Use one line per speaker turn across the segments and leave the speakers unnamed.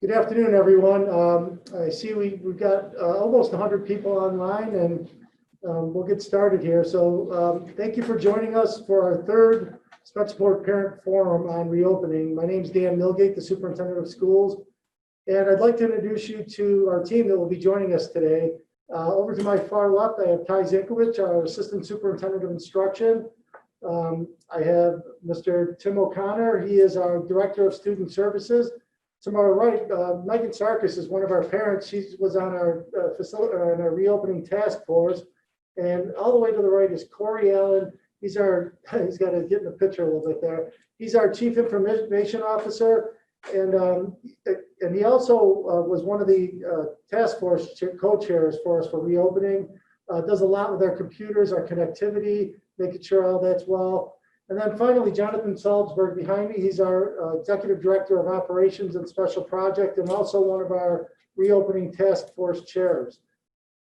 Good afternoon, everyone. I see we've got almost 100 people online, and we'll get started here. So thank you for joining us for our third Spencerport Parent Forum on reopening. My name is Dan Milgate, the Superintendent of Schools, and I'd like to introduce you to our team that will be joining us today. Over to my far left, I have Ty Zinkowicz, our Assistant Superintendent of Instruction. I have Mr. Tim O'Connor. He is our Director of Student Services. To my right, Megan Sarkis is one of our parents. She was on our facility, on our reopening task force. And all the way to the right is Corey Allen. He's got to get in the picture a little bit there. He's our Chief Information Officer. And he also was one of the task force co-chairs for us for reopening. Does a lot with our computers, our connectivity, making sure all that's well. And then finally, Jonathan Salzberg behind me. He's our Executive Director of Operations and Special Project, and also one of our reopening task force chairs.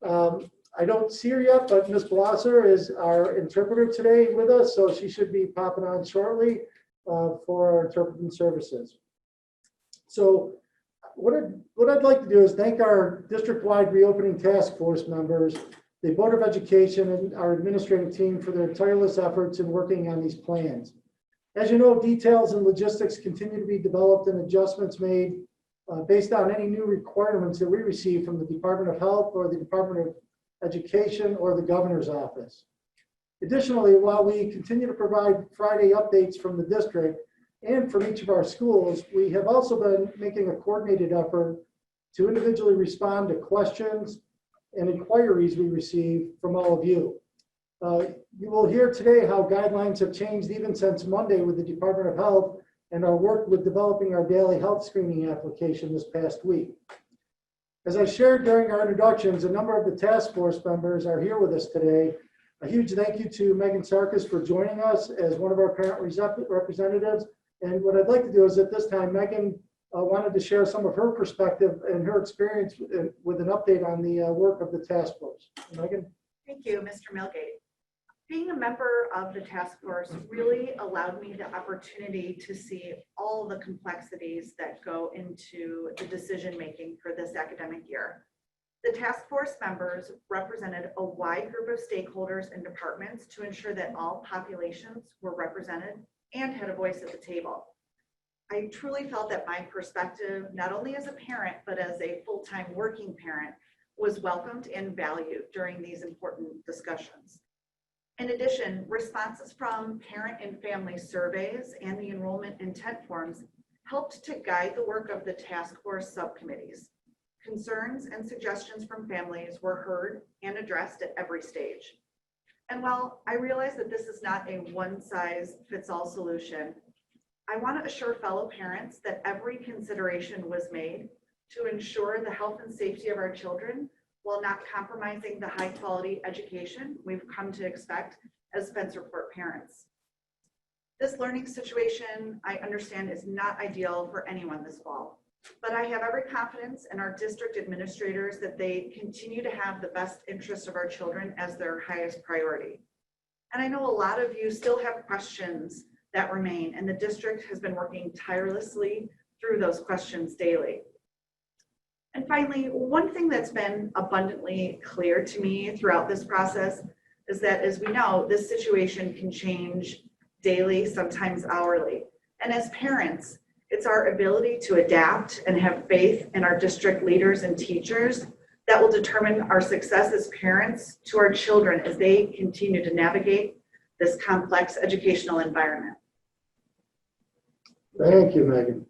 I don't see her yet, but Ms. Blosser is our interpreter today with us, so she should be popping on shortly for our interpreting services. So what I'd like to do is thank our district-wide reopening task force members, the Board of Education, and our administrative team for their tireless efforts in working on these plans. As you know, details and logistics continue to be developed and adjustments made based on any new requirements that we receive from the Department of Health or the Department of Education or the Governor's Office. Additionally, while we continue to provide Friday updates from the district and from each of our schools, we have also been making a coordinated effort to individually respond to questions and inquiries we receive from all of you. You will hear today how guidelines have changed even since Monday with the Department of Health and our work with developing our daily health screening application this past week. As I shared during our introductions, a number of the task force members are here with us today. A huge thank you to Megan Sarkis for joining us as one of our parent representatives. And what I'd like to do is at this time, Megan wanted to share some of her perspective and her experience with an update on the work of the task force. Megan?
Thank you, Mr. Milgate. Being a member of the task force really allowed me the opportunity to see all the complexities that go into the decision-making for this academic year. The task force members represented a wide group of stakeholders and departments to ensure that all populations were represented and had a voice at the table. I truly felt that my perspective, not only as a parent, but as a full-time working parent, was welcomed and valued during these important discussions. In addition, responses from parent and family surveys and the enrollment intent forms helped to guide the work of the task force subcommittees. Concerns and suggestions from families were heard and addressed at every stage. And while I realize that this is not a one-size-fits-all solution, I want to assure fellow parents that every consideration was made to ensure the health and safety of our children while not compromising the high quality education we've come to expect as Spencerport parents. This learning situation, I understand, is not ideal for anyone this fall, but I have every confidence in our district administrators that they continue to have the best interests of our children as their highest priority. And I know a lot of you still have questions that remain, and the district has been working tirelessly through those questions daily. And finally, one thing that's been abundantly clear to me throughout this process is that, as we know, this situation can change daily, sometimes hourly. And as parents, it's our ability to adapt and have faith in our district leaders and teachers that will determine our success as parents to our children as they continue to navigate this complex educational environment.
Thank you, Megan.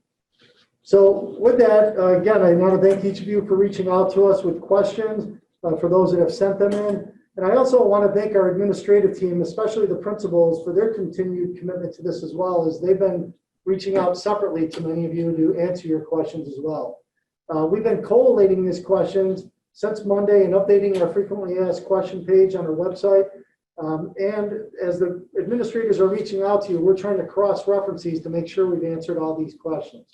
So with that, again, I want to thank each of you for reaching out to us with questions, for those that have sent them in. And I also want to thank our administrative team, especially the principals, for their continued commitment to this as well, as they've been reaching out separately to many of you to answer your questions as well. We've been collating these questions since Monday and updating our frequently asked question page on our website. And as the administrators are reaching out to you, we're trying to cross-reference these to make sure we've answered all these questions.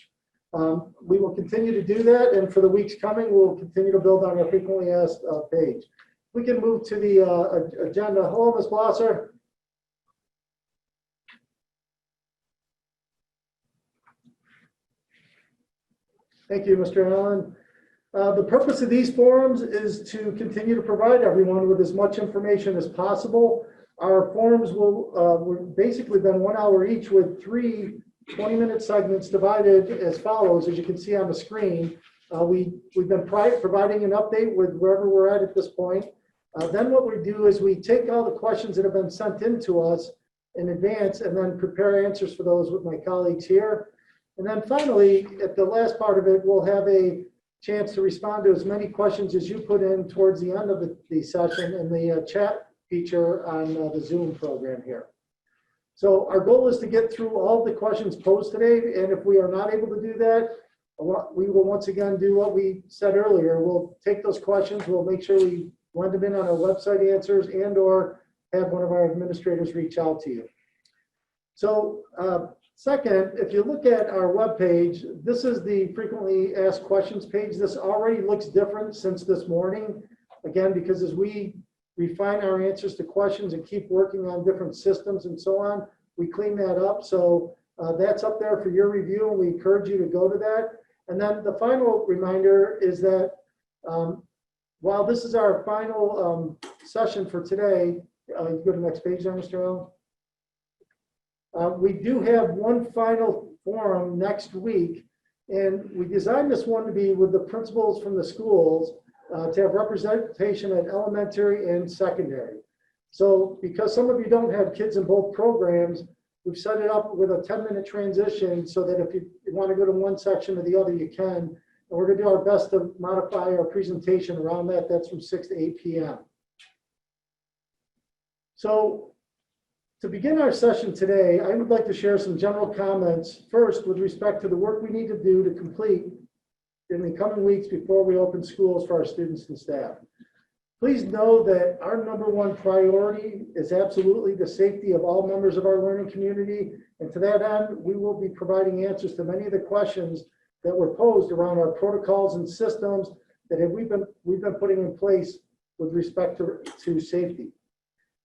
We will continue to do that, and for the weeks coming, we'll continue to build on our frequently asked page. We can move to the agenda. Hello, Ms. Blosser. Thank you, Mr. Allen. The purpose of these forums is to continue to provide everyone with as much information as possible. Our forums will basically been 1 hour each with 3 20-minute segments divided as follows, as you can see on the screen. We've been providing an update with wherever we're at this point. Then what we do is we take all the questions that have been sent in to us in advance and then prepare answers for those with my colleagues here. And then finally, at the last part of it, we'll have a chance to respond to as many questions as you put in towards the end of the session in the chat feature on the Zoom program here. So our goal is to get through all the questions posed today, and if we are not able to do that, we will once again do what we said earlier. We'll take those questions, we'll make sure we blend them in on our website answers and or have one of our administrators reach out to you. So second, if you look at our webpage, this is the frequently asked questions page. This already looks different since this morning. Again, because as we refine our answers to questions and keep working on different systems and so on, we clean that up. So that's up there for your review, and we encourage you to go to that. And then the final reminder is that while this is our final session for today, you go to the next page there, Mr. Allen. We do have one final forum next week, and we designed this one to be with the principals from the schools to have representation at elementary and secondary. So because some of you don't have kids in both programs, we've set it up with a 10-minute transition so that if you want to go to one section or the other, you can. And we're going to do our best to modify our presentation around that. That's from 6 to 8 p.m. So to begin our session today, I would like to share some general comments first with respect to the work we need to do to complete in the coming weeks before we open schools for our students and staff. Please know that our #1 priority is absolutely the safety of all members of our learning community. And to that end, we will be providing answers to many of the questions that were posed around our protocols and systems that we've been putting in place with respect to safety.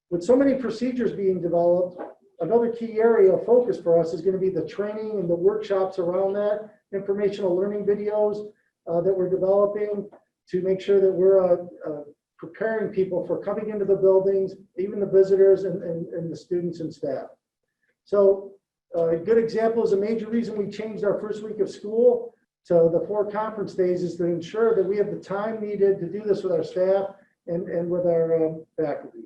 With so many procedures being developed, another key area of focus for us is going to be the training and the workshops around that, informational learning videos that we're developing to make sure that we're preparing people for coming into the buildings, even the visitors and the students and staff. So a good example is a major reason we changed our first week of school to the 4 conference days is to ensure that we have the time needed to do this with our staff and with our faculty.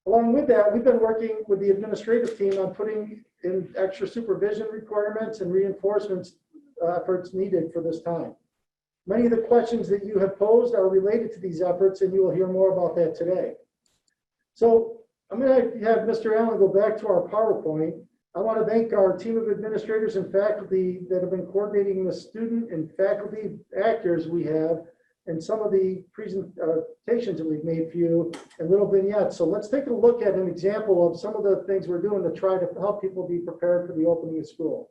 Along with that, we've been working with the administrative team on putting in extra supervision requirements and reinforcements efforts needed for this time. Many of the questions that you have posed are related to these efforts, and you will hear more about that today. So I'm going to have Mr. Allen go back to our PowerPoint. I want to thank our team of administrators and faculty that have been coordinating the student and faculty actors we have and some of the presentations that we've made for you and little vignettes. So let's take a look at an example of some of the things we're doing to try to help people be prepared for the opening of school.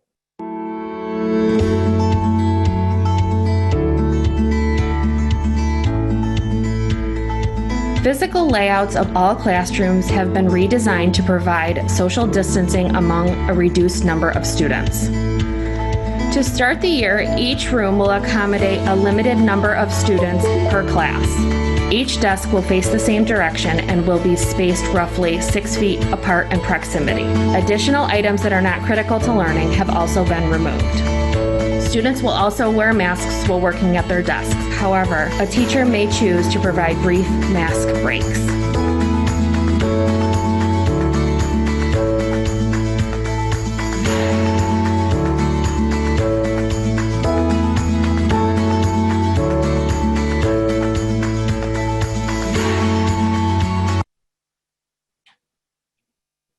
Physical layouts of all classrooms have been redesigned to provide social distancing among a reduced number of students. To start the year, each room will accommodate a limited number of students per class. Each desk will face the same direction and will be spaced roughly 6 feet apart in proximity. Additional items that are not critical to learning have also been removed. Students will also wear masks while working at their desks. However, a teacher may choose to provide brief mask breaks.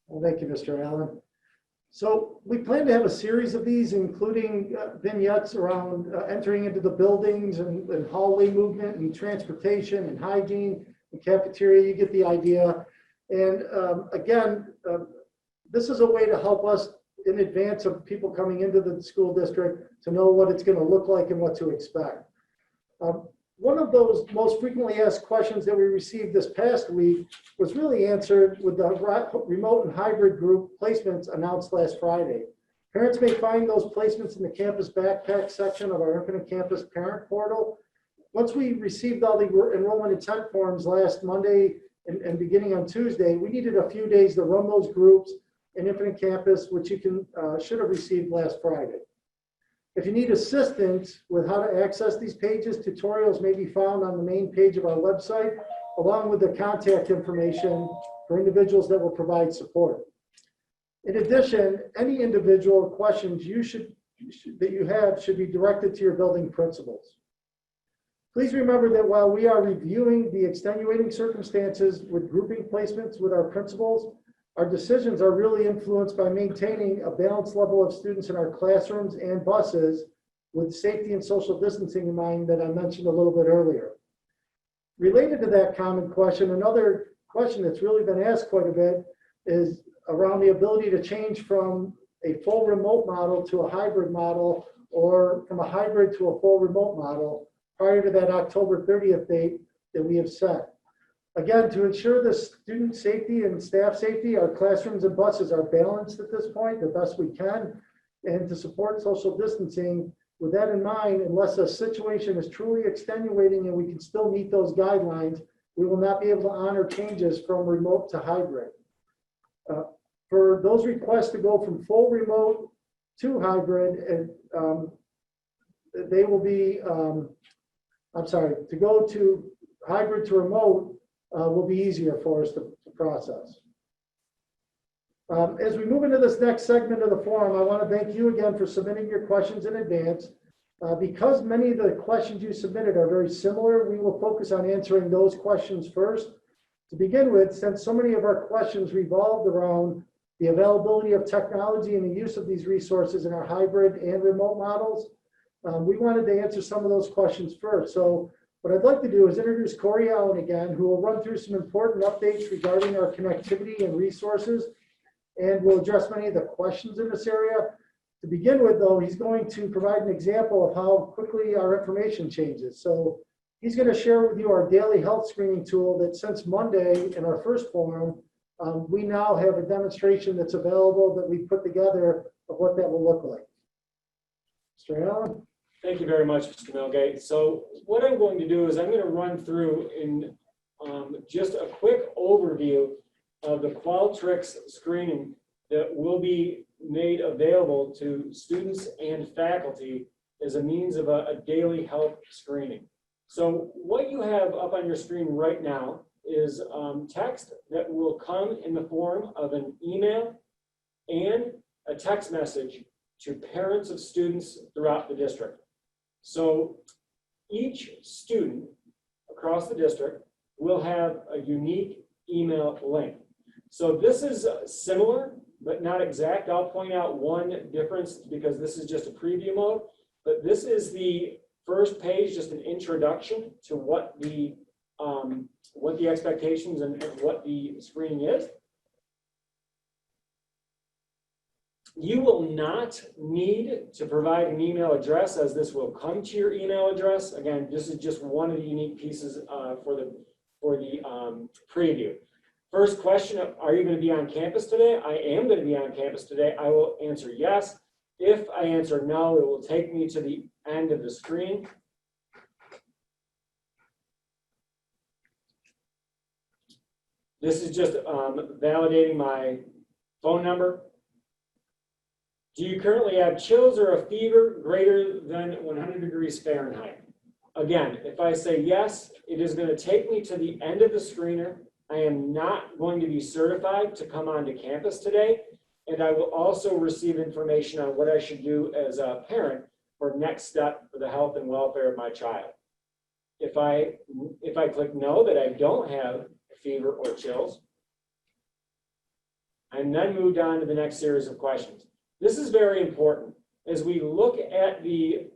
Well, thank you, Mr. Allen. So we plan to have a series of these, including vignettes around entering into the buildings and hallway movement and transportation and hygiene and cafeteria. You get the idea. And again, this is a way to help us in advance of people coming into the school district to know what it's going to look like and what to expect. One of those most frequently asked questions that we received this past week was really answered with the remote and hybrid group placements announced last Friday. Parents may find those placements in the campus backpack section of our Infinite Campus parent portal. Once we received all the enrollment intent forms last Monday and beginning on Tuesday, we needed a few days to run those groups in Infinite Campus, which you should have received last Friday. If you need assistance with how to access these pages, tutorials may be found on the main page of our website, along with the contact information for individuals that will provide support. In addition, any individual questions that you have should be directed to your building principals. Please remember that while we are reviewing the extenuating circumstances with grouping placements with our principals, our decisions are really influenced by maintaining a balanced level of students in our classrooms and buses with safety and social distancing in mind that I mentioned a little bit earlier. Related to that common question, another question that's really been asked quite a bit is around the ability to change from a full remote model to a hybrid model, or from a hybrid to a full remote model prior to that October 30th date that we have set. Again, to ensure the student safety and staff safety, our classrooms and buses are balanced at this point the best we can, and to support social distancing. With that in mind, unless a situation is truly extenuating and we can still meet those guidelines, we will not be able to honor changes from remote to hybrid. For those requests to go from full remote to hybrid, and they will be, to go to hybrid to remote will be easier for us to process. As we move into this next segment of the forum, I want to thank you again for submitting your questions in advance. Because many of the questions you submitted are very similar, we will focus on answering those questions first. To begin with, since so many of our questions revolved around the availability of technology and the use of these resources in our hybrid and remote models, we wanted to answer some of those questions first. So what I'd like to do is introduce Corey Allen again, who will run through some important updates regarding our connectivity and resources, and will address many of the questions in this area. To begin with, though, he's going to provide an example of how quickly our information changes. So he's going to share with you our daily health screening tool that since Monday in our first forum, we now have a demonstration that's available that we put together of what that will look like. Mr. Allen?
Thank you very much, Mr. Milgate. So what I'm going to do is I'm going to run through in just a quick overview of the Qualtrics screening that will be made available to students and faculty as a means of a daily health screening. So what you have up on your screen right now is text that will come in the form of an email and a text message to parents of students throughout the district. So each student across the district will have a unique email link. So this is similar, but not exact. I'll point out one difference because this is just a preview mode, but this is the first page, just an introduction to what the expectations and what the screening is. You will not need to provide an email address, as this will come to your email address. Again, this is just one of the unique pieces for the preview. First question, are you going to be on campus today? I am going to be on campus today. I will answer yes. If I answer no, it will take me to the end of the screen. This is just validating my phone number. Do you currently have chills or a fever greater than 100 degrees Fahrenheit? Again, if I say yes, it is going to take me to the end of the screener. I am not going to be certified to come onto campus today, and I will also receive information on what I should do as a parent for next step for the health and welfare of my child. If I click no, that I don't have fever or chills, and then moved on to the next series of questions. This is very important. As we look at the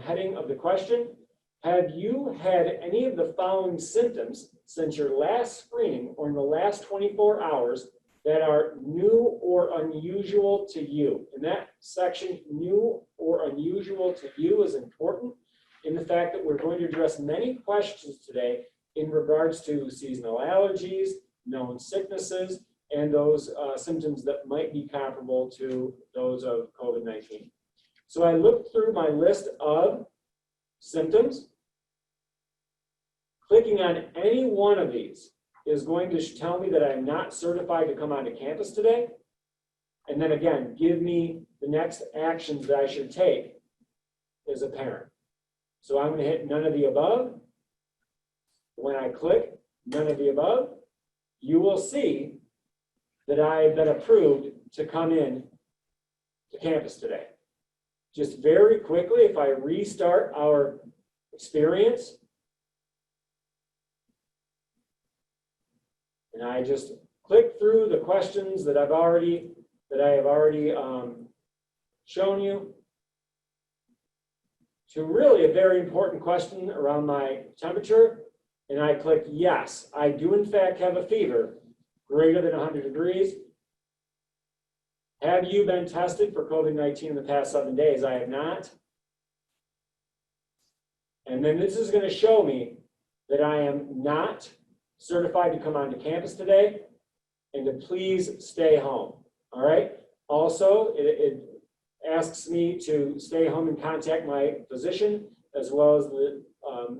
heading of the question, have you had any of the following symptoms since your last screening or in the last 24 hours that are new or unusual to you? In that section, new or unusual to you is important in the fact that we're going to address many questions today in regards to seasonal allergies, known sicknesses, and those symptoms that might be comparable to those of COVID-19. So I looked through my list of symptoms. Clicking on any one of these is going to tell me that I'm not certified to come onto campus today. And then again, give me the next actions that I should take as a parent. So I'm going to hit none of the above. When I click none of the above, you will see that I've been approved to come in to campus today. Just very quickly, if I restart our experience, and I just click through the questions that I have already shown you, to really a very important question around my temperature, and I click yes, I do in fact have a fever greater than 100 degrees. Have you been tested for COVID-19 in the past 7 days? I have not. And then this is going to show me that I am not certified to come onto campus today and to please stay home. All right. Also, it asks me to stay home and contact my physician as well as the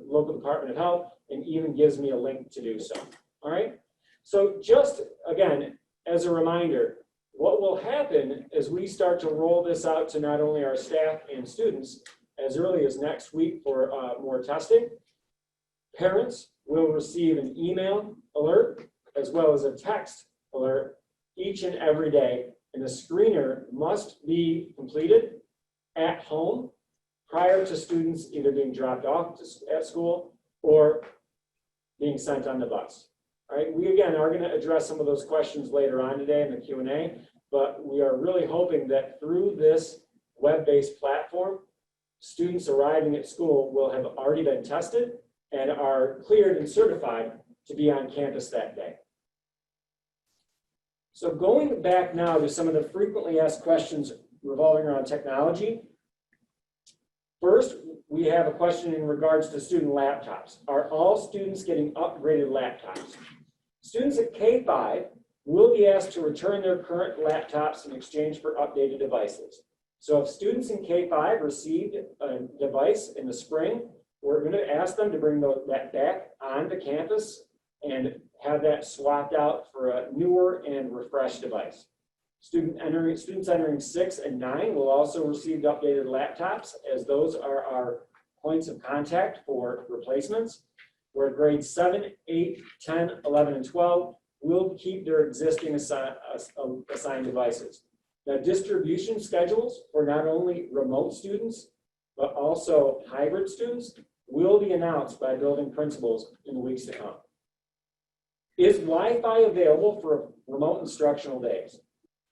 local Department of Health, and even gives me a link to do so. All right. So just again, as a reminder, what will happen as we start to roll this out to not only our staff and students as early as next week for more testing, parents will receive an email alert as well as a text alert each and every day, and the screener must be completed at home prior to students either being dropped off at school or being sent on the bus. All right, we again are going to address some of those questions later on today in the Q&A, but we are really hoping that through this web-based platform, students arriving at school will have already been tested and are cleared and certified to be on campus that day. So going back now to some of the frequently asked questions revolving around technology. First, we have a question in regards to student laptops. Are all students getting upgraded laptops? Students at K-5 will be asked to return their current laptops in exchange for updated devices. So if students in K-5 received a device in the spring, we're going to ask them to bring that back onto campus and have that swapped out for a newer and refreshed device. Students entering 6 and 9 will also receive updated laptops, as those are our points of contact for replacements, where grades 7, 8, 10, 11, and 12 will keep their existing assigned devices. Now, distribution schedules for not only remote students, but also hybrid students will be announced by building principals in the weeks to come. Is Wi-Fi available for remote instructional days?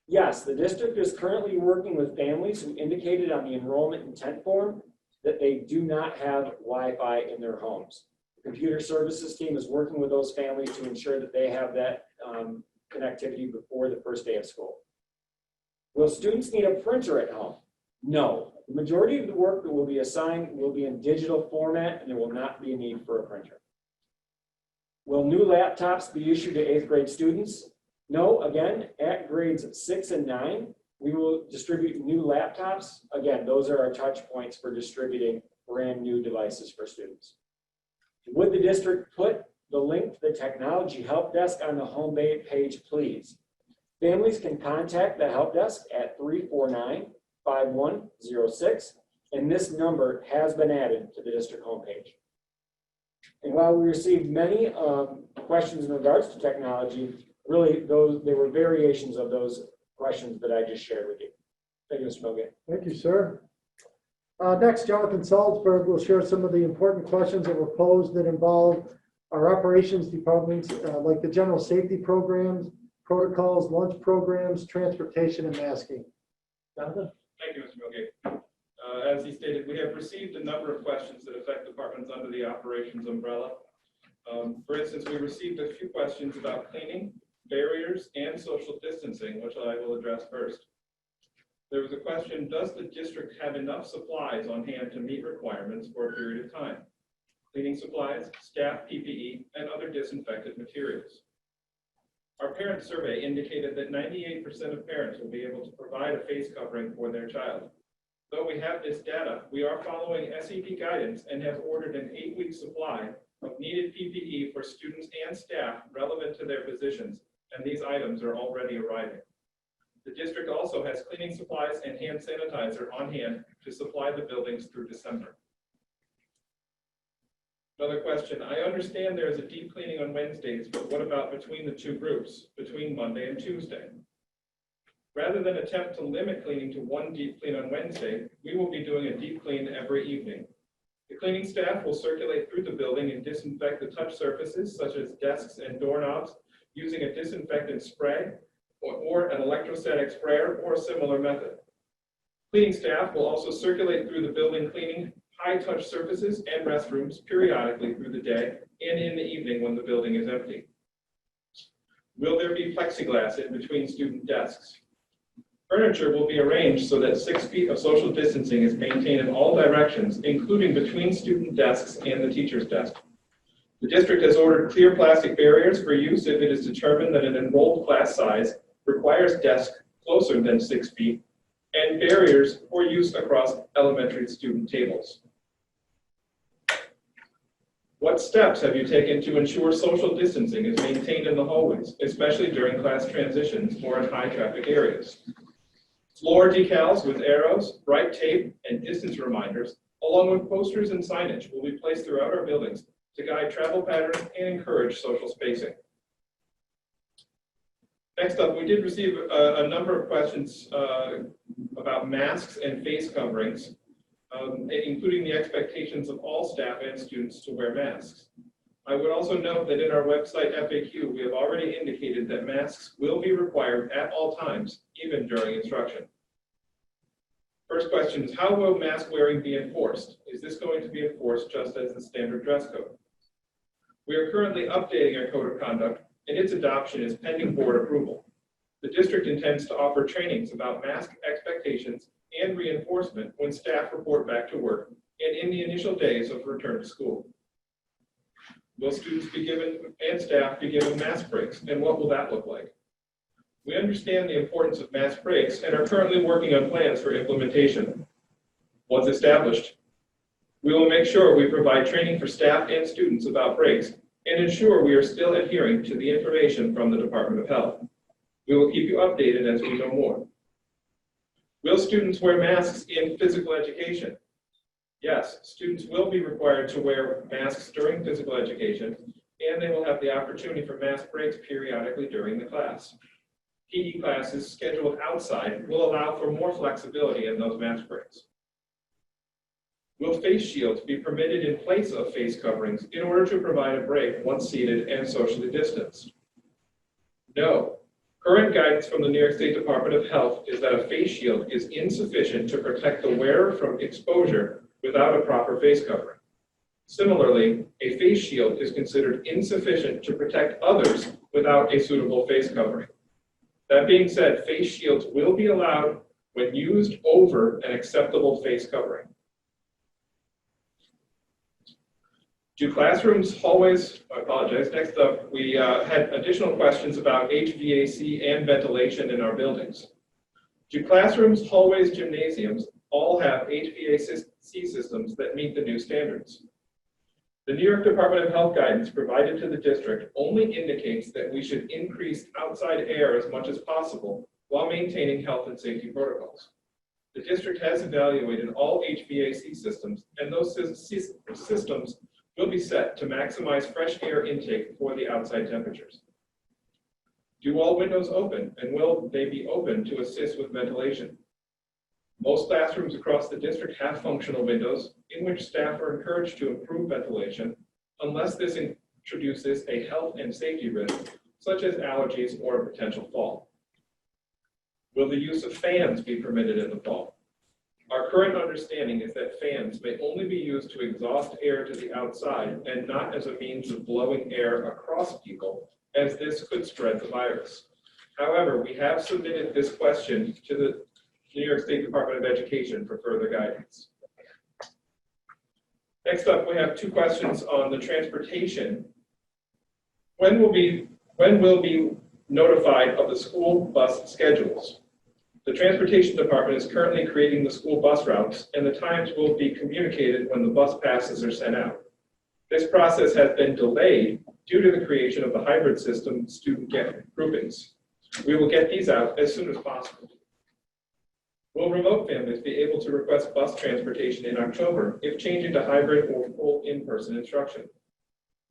Yes, the district is currently working with families who indicated on the enrollment intent form that they do not have Wi-Fi in their homes. The computer services team is working with those families to ensure that they have that connectivity before the first day of school. Will students need a printer at home? No. The majority of the work that will be assigned will be in digital format, and there will not be a need for a printer. Will new laptops be issued to 8th grade students? No. Again, at grades 6 and 9, we will distribute new laptops. Again, those are our touch points for distributing brand new devices for students. Would the district put the link to the technology help desk on the home page, please? Families can contact the help desk at 349-5106, and this number has been added to the district homepage. And while we received many questions in regards to technology, really they were variations of those questions that I just shared with you. Thank you, Mr. Milgate.
Thank you, sir. Next, Jonathan Salzberg will share some of the important questions that were posed that involve our operations departments, like the general safety programs, protocols, lunch programs, transportation, and masking. Jonathan?
Thank you, Mr. Milgate. As he stated, we have received a number of questions that affect departments under the operations umbrella. For instance, we received a few questions about cleaning, barriers, and social distancing, which I will address first. There was a question, does the district have enough supplies on hand to meet requirements for a period of time? Cleaning supplies, staff PPE, and other disinfectant materials. Our parent survey indicated that 98% of parents will be able to provide a face covering for their child. Though we have this data, we are following SEP guidance and have ordered an 8-week supply of needed PPE for students and staff relevant to their positions, and these items are already arriving. The district also has cleaning supplies and hand sanitizer on hand to supply the buildings through December. Another question, I understand there is a deep cleaning on Wednesdays, but what about between the two groups, between Monday and Tuesday? Rather than attempt to limit cleaning to one deep clean on Wednesday, we will be doing a deep clean every evening. The cleaning staff will circulate through the building and disinfect the touch surfaces such as desks and doorknobs using a disinfectant spray or an electrostatic sprayer or a similar method. Cleaning staff will also circulate through the building cleaning high touch surfaces and restrooms periodically through the day and in the evening when the building is empty. Will there be plexiglass in between student desks? Furniture will be arranged so that 6 feet of social distancing is maintained in all directions, including between student desks and the teacher's desk. The district has ordered clear plastic barriers for use if it is determined that an enrolled class size requires desks closer than 6 feet, and barriers for use across elementary student tables. What steps have you taken to ensure social distancing is maintained in the hallways, especially during class transitions or in high traffic areas? Floor decals with arrows, bright tape, and distance reminders, along with posters and signage, will be placed throughout our buildings to guide travel patterns and encourage social spacing. Next up, we did receive a number of questions about masks and face coverings, including the expectations of all staff and students to wear masks. I would also note that in our website FAQ, we have already indicated that masks will be required at all times, even during instruction. First question is, how will mask wearing be enforced? Is this going to be enforced just as the standard dress code? We are currently updating our code of conduct, and its adoption is pending board approval. The district intends to offer trainings about mask expectations and reinforcement when staff report back to work and in the initial days of return to school. Will students be given and staff be given mask breaks, and what will that look like? We understand the importance of mask breaks and are currently working on plans for implementation. Once established, we will make sure we provide training for staff and students about breaks and ensure we are still adhering to the information from the Department of Health. We will keep you updated as we know more. Will students wear masks in physical education? Yes, students will be required to wear masks during physical education, and they will have the opportunity for mask breaks periodically during the class. PE classes scheduled outside will allow for more flexibility in those mask breaks. Will face shields be permitted in place of face coverings in order to provide a break once seated and socially distanced? No. Current guidance from the New York State Department of Health is that a face shield is insufficient to protect the wearer from exposure without a proper face covering. Similarly, a face shield is considered insufficient to protect others without a suitable face covering. That being said, face shields will be allowed when used over an acceptable face covering. Do classrooms, hallways, I apologize, next up, we had additional questions about HVAC and ventilation in our buildings. Do classrooms, hallways, gymnasiums all have HVAC systems that meet the new standards? The New York Department of Health guidance provided to the district only indicates that we should increase outside air as much as possible while maintaining health and safety protocols. The district has evaluated all HVAC systems, and those systems will be set to maximize fresh air intake for the outside temperatures. Do all windows open, and will they be open to assist with ventilation? Most classrooms across the district have functional windows in which staff are encouraged to improve ventilation unless this introduces a health and safety risk, such as allergies or a potential fall. Will the use of fans be permitted in the fall? Our current understanding is that fans may only be used to exhaust air to the outside and not as a means of blowing air across people, as this could spread the virus. However, we have submitted this question to the New York State Department of Education for further guidance. Next up, we have two questions on the transportation. When will we notified of the school bus schedules. The transportation department is currently creating the school bus routes, and the times will be communicated when the bus passes are sent out. This process has been delayed due to the creation of the hybrid system student groupings. We will get these out as soon as possible. Will remote families be able to request bus transportation in October if changing to hybrid or full in-person instruction?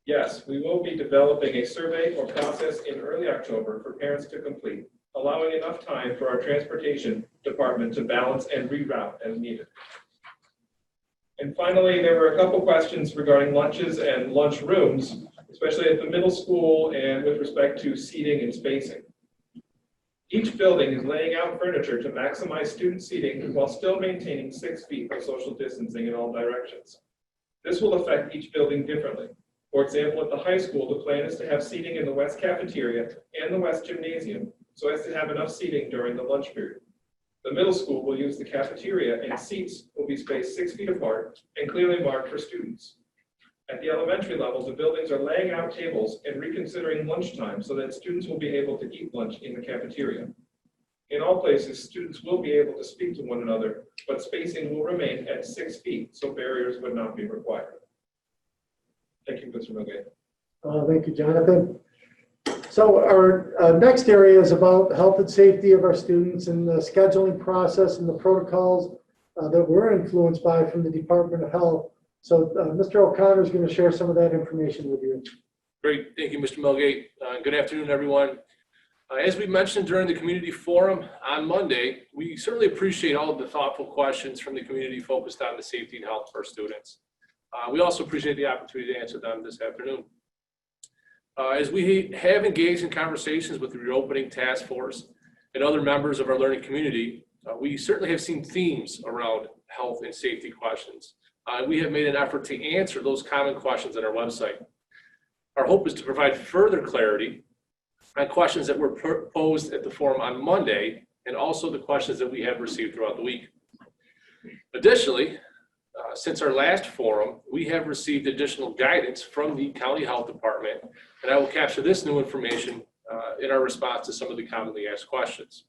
Yes, we will be developing a survey or process in early October for parents to complete, allowing enough time for our transportation department to balance and reroute as needed. And finally, there were a couple questions regarding lunches and lunch rooms, especially at the middle school and with respect to seating and spacing. Each building is laying out furniture to maximize student seating while still maintaining 6 feet of social distancing in all directions. This will affect each building differently. For example, at the high school, the plan is to have seating in the west cafeteria and the west gymnasium so as to have enough seating during the lunch period. The middle school will use the cafeteria and seats will be spaced 6 feet apart and clearly marked for students. At the elementary level, the buildings are laying out tables and reconsidering lunchtime so that students will be able to eat lunch in the cafeteria. In all places, students will be able to speak to one another, but spacing will remain at 6 feet, so barriers would not be required. Thank you, Mr. Milgate.
Thank you, Jonathan. So our next area is about health and safety of our students and the scheduling process and the protocols that we're influenced by from the Department of Health. So Mr. O'Connor is going to share some of that information with you.
Great, thank you, Mr. Milgate. Good afternoon, everyone. As we mentioned during the community forum on Monday, we certainly appreciate all of the thoughtful questions from the community focused on the safety and health of our students. We also appreciate the opportunity to answer them this afternoon. As we have engaged in conversations with the reopening task force and other members of our learning community, we certainly have seen themes around health and safety questions. We have made an effort to answer those common questions on our website. Our hope is to provide further clarity on questions that were posed at the forum on Monday and also the questions that we have received throughout the week. Additionally, since our last forum, we have received additional guidance from the County Health Department, and I will capture this new information in our response to some of the commonly asked questions.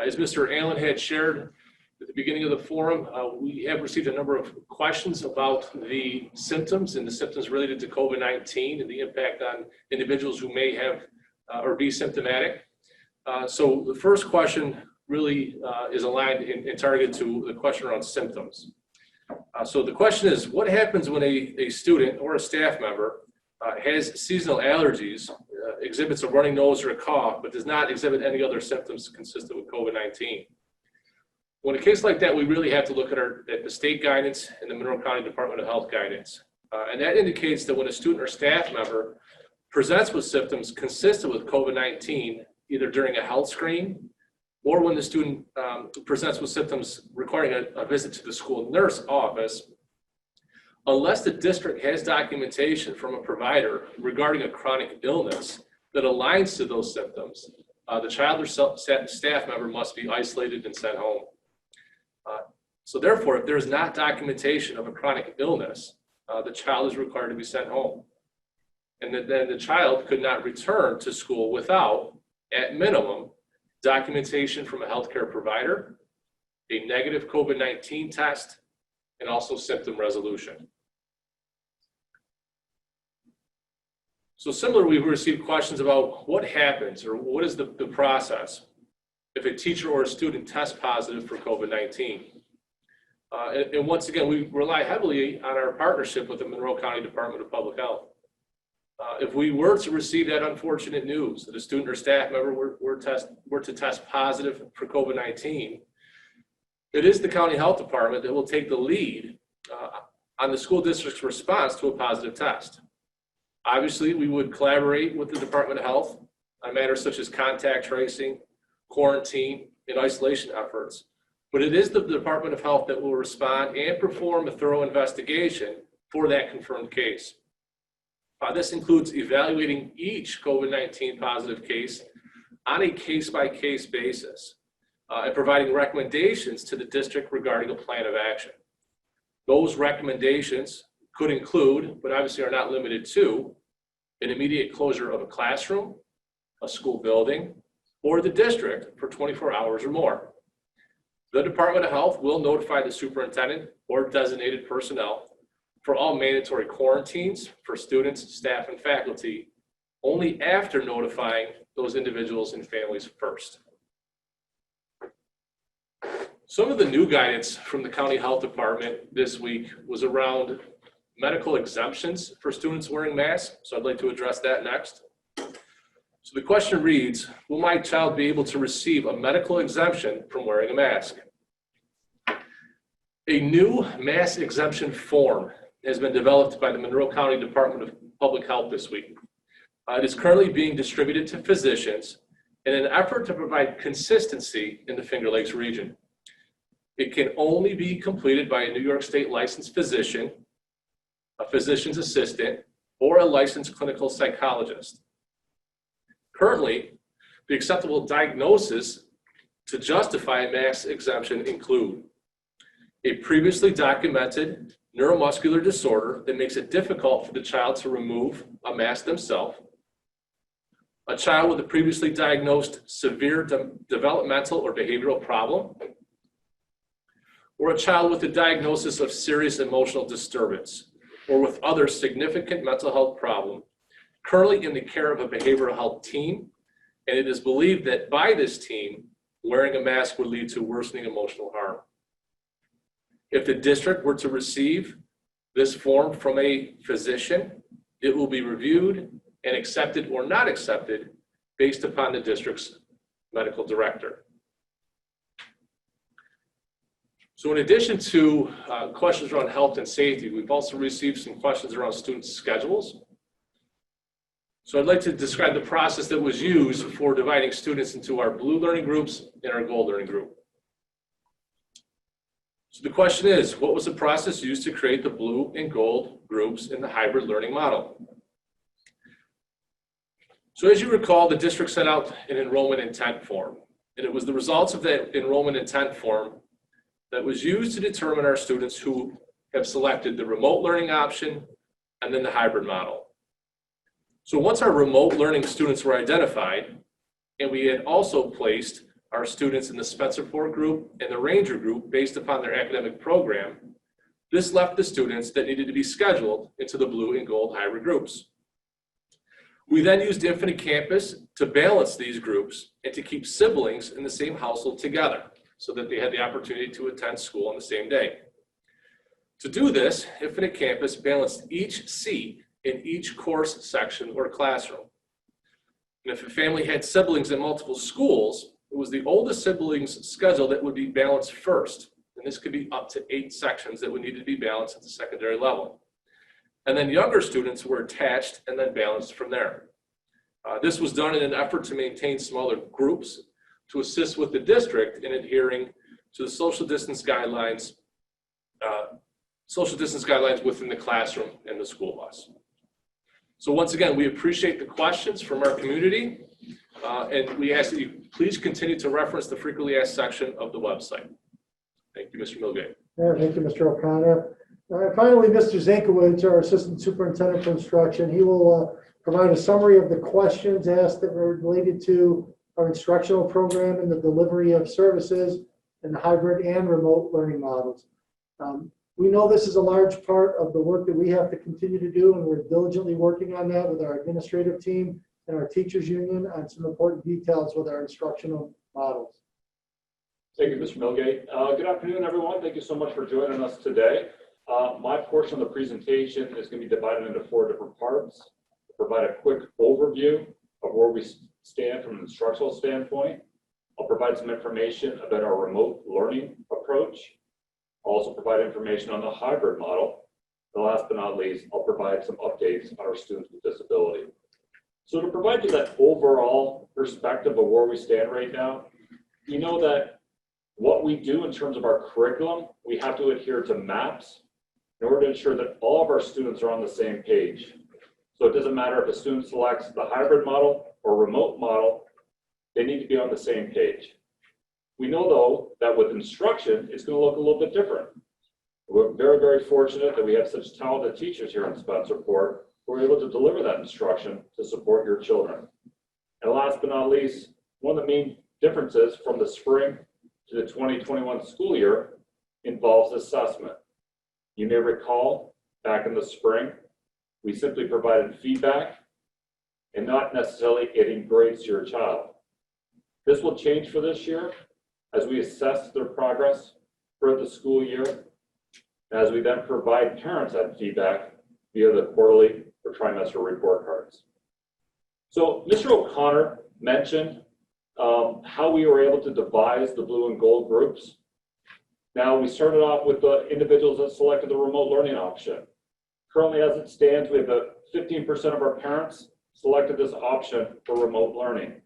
As Mr. Allen had shared at the beginning of the forum, we have received a number of questions about the symptoms and the symptoms related to COVID-19 and the impact on individuals who may have or be symptomatic. So the first question really is aligned and targeted to the question around symptoms. So the question is, what happens when a student or a staff member has seasonal allergies, exhibits a running nose or a cough, but does not exhibit any other symptoms consistent with COVID-19? Well, in a case like that, we really have to look at the state guidance and the Monroe County Department of Health guidance. And that indicates that when a student or staff member presents with symptoms consistent with COVID-19, either during a health screen or when the student presents with symptoms requiring a visit to the school nurse office, unless the district has documentation from a provider regarding a chronic illness that aligns to those symptoms, the child or staff member must be isolated and sent home. So therefore, if there is not documentation of a chronic illness, the child is required to be sent home. And then the child could not return to school without, at minimum, documentation from a healthcare provider, a negative COVID-19 test, and also symptom resolution. So similarly, we've received questions about what happens or what is the process if a teacher or a student tests positive for COVID-19. And once again, we rely heavily on our partnership with the Monroe County Department of Public Health. If we were to receive that unfortunate news that a student or staff member were to test positive for COVID-19, it is the County Health Department that will take the lead on the school district's response to a positive test. Obviously, we would collaborate with the Department of Health on matters such as contact tracing, quarantine, and isolation efforts. But it is the Department of Health that will respond and perform a thorough investigation for that confirmed case. This includes evaluating each COVID-19 positive case on a case-by-case basis and providing recommendations to the district regarding a plan of action. Those recommendations could include, but obviously are not limited to, an immediate closure of a classroom, a school building, or the district for 24 hours or more. The Department of Health will notify the superintendent or designated personnel for all mandatory quarantines for students, staff, and faculty only after notifying those individuals and families first. Some of the new guidance from the County Health Department this week was around medical exemptions for students wearing masks, so I'd like to address that next. So the question reads, will my child be able to receive a medical exemption from wearing a mask? A new mask exemption form has been developed by the Monroe County Department of Public Health this week. It is currently being distributed to physicians in an effort to provide consistency in the Finger Lakes region. It can only be completed by a New York State licensed physician, a physician's assistant, or a licensed clinical psychologist. Currently, the acceptable diagnosis to justify a mask exemption include a previously documented neuromuscular disorder that makes it difficult for the child to remove a mask themselves, a child with a previously diagnosed severe developmental or behavioral problem, or a child with a diagnosis of serious emotional disturbance, or with other significant mental health problem currently in the care of a behavioral health team, and it is believed that by this team, wearing a mask would lead to worsening emotional harm. If the district were to receive this form from a physician, it will be reviewed and accepted or not accepted based upon the district's medical director. So in addition to questions around health and safety, we've also received some questions around student schedules. So I'd like to describe the process that was used for dividing students into our blue learning groups and our gold learning group. So the question is, what was the process used to create the blue and gold groups in the hybrid learning model? So as you recall, the district sent out an enrollment intent form, and it was the results of that enrollment intent form that was used to determine our students who have selected the remote learning option and then the hybrid model. So once our remote learning students were identified, and we had also placed our students in the Spencerport group and the Ranger group based upon their academic program, this left the students that needed to be scheduled into the blue and gold hybrid groups. We then used Infinite Campus to balance these groups and to keep siblings in the same household together so that they had the opportunity to attend school on the same day. To do this, Infinite Campus balanced each seat in each course section or classroom. And if a family had siblings in multiple schools, it was the oldest sibling's schedule that would be balanced first. And this could be up to 8 sections that would need to be balanced at the secondary level. And then younger students were attached and then balanced from there. This was done in an effort to maintain smaller groups to assist with the district in adhering to the social distance guidelines within the classroom and the school bus. So once again, we appreciate the questions from our community, and we ask that you please continue to reference the frequently asked section of the website. Thank you, Mr. Milgate.
Yeah, thank you, Mr. O'Connor. Finally, Mr. Zankowicz, our Assistant Superintendent for Instruction, he will provide a summary of the questions asked that were related to our instructional program and the delivery of services in the hybrid and remote learning models. We know this is a large part of the work that we have to continue to do, and we're diligently working on that with our administrative team and our teachers union on some important details with our instructional models.
Thank you, Mr. Milgate. Good afternoon, everyone. Thank you so much for joining us today. My portion of the presentation is going to be divided into 4 different parts. I'll provide a quick overview of where we stand from an instructional standpoint. I'll provide some information about our remote learning approach. I'll also provide information on the hybrid model. And last but not least, I'll provide some updates on our students with disability. So to provide you that overall perspective of where we stand right now, you know that what we do in terms of our curriculum, we have to adhere to MAPS in order to ensure that all of our students are on the same page. So it doesn't matter if a student selects the hybrid model or remote model, they need to be on the same page. We know, though, that with instruction, it's going to look a little bit different. We're very, very fortunate that we have such talented teachers here in Spencerport who are able to deliver that instruction to support your children. And last but not least, one of the main differences from the spring to the 2021 school year involves assessment. You may recall back in the spring, we simply provided feedback and not necessarily getting grades to your child. This will change for this year as we assess their progress throughout the school year, as we then provide parents that feedback via the quarterly or trimester report cards. So Mr. O'Connor mentioned how we were able to devise the blue and gold groups. Now, we started off with the individuals that selected the remote learning option. Currently, as it stands, we have about 15% of our parents selected this option for remote learning.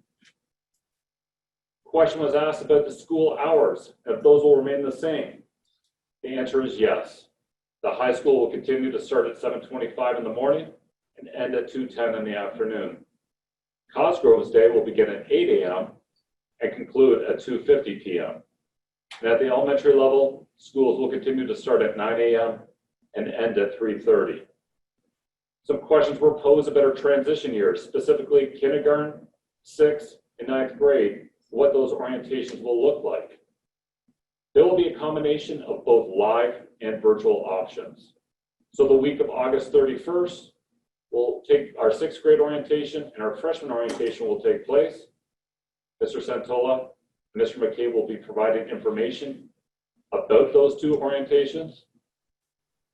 Question was asked about the school hours, if those will remain the same. The answer is yes. The high school will continue to start at 7:25 in the morning and end at 2:10 in the afternoon. Cosgrove's Day will begin at 8 a.m. and conclude at 2:50 p.m. And at the elementary level, schools will continue to start at 9 a.m. and end at 3:30. Some questions were posed about our transition years, specifically kindergarten, 6th, and 9th grade, what those orientations will look like. There will be a combination of both live and virtual options. So the week of August 31st, we'll take our 6th grade orientation and our freshman orientation will take place. Mr. Santola and Mr. McCabe will be providing information about those two orientations.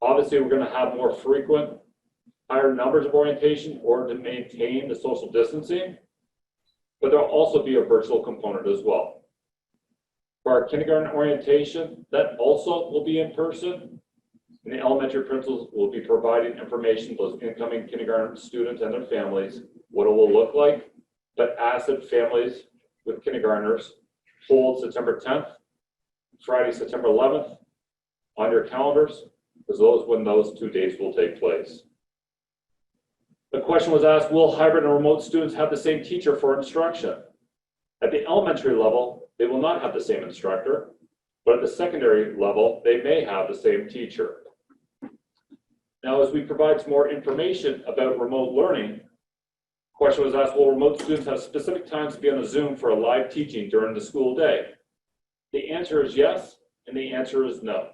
Obviously, we're going to have more frequent, higher numbers of orientation in order to maintain the social distancing, but there'll also be a virtual component as well. For our kindergarten orientation, that also will be in person, and the elementary principals will be providing information to those incoming kindergarten students and their families, what it will look like, but ask that families with kindergartners hold September 10th, Friday, September 11th on your calendars, because those when those 2 dates will take place. The question was asked, will hybrid and remote students have the same teacher for instruction? At the elementary level, they will not have the same instructor, but at the secondary level, they may have the same teacher. Now, as we provide some more information about remote learning, question was asked, will remote students have specific times to be on a Zoom for a live teaching during the school day? The answer is yes, and the answer is no.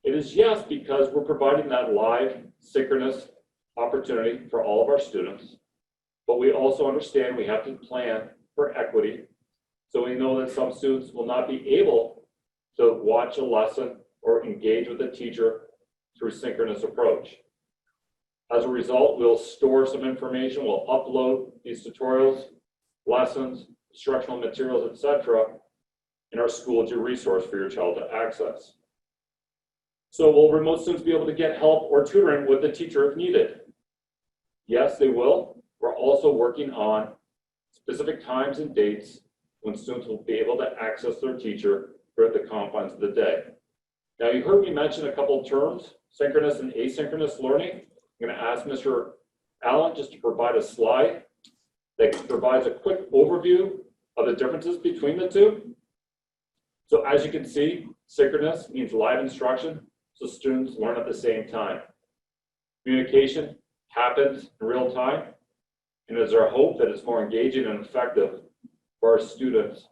It is yes, because we're providing that live, synchronous opportunity for all of our students, but we also understand we have to plan for equity. So we know that some students will not be able to watch a lesson or engage with a teacher through synchronous approach. As a result, we'll store some information, we'll upload these tutorials, lessons, instructional materials, etc. in our Schoology resource for your child to access. So will remote students be able to get help or tutoring with the teacher if needed? Yes, they will. We're also working on specific times and dates when students will be able to access their teacher throughout the confines of the day. Now, you heard me mention a couple of terms, synchronous and asynchronous learning. I'm going to ask Mr. Allen just to provide a slide that provides a quick overview of the differences between the two. So as you can see, synchronous means live instruction, so students learn at the same time. Communication happens in real time, and it's our hope that it's more engaging and effective for our students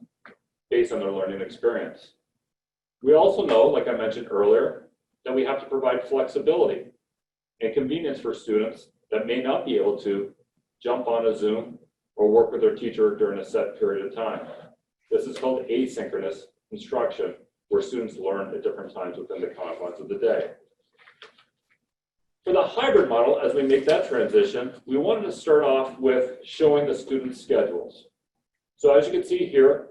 based on their learning experience. We also know, like I mentioned earlier, that we have to provide flexibility and convenience for students that may not be able to jump on a Zoom or work with their teacher during a set period of time. This is called asynchronous instruction, where students learn at different times within the confines of the day. For the hybrid model, as we make that transition, we wanted to start off with showing the student schedules. So as you can see here,